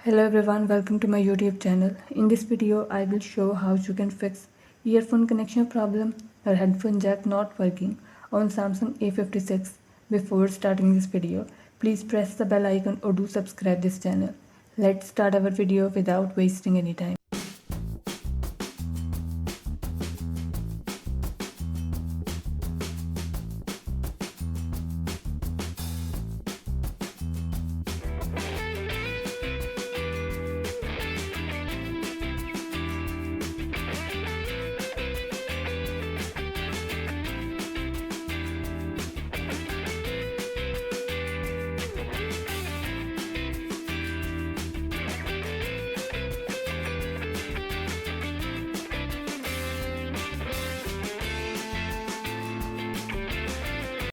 Hello everyone, welcome to my YouTube channel. In this video, I will show how you can fix earphone connection problem or headphone jack not working on Samsung A56. Before starting this video, please press the bell icon or do subscribe this channel. Let's start our video without wasting any time.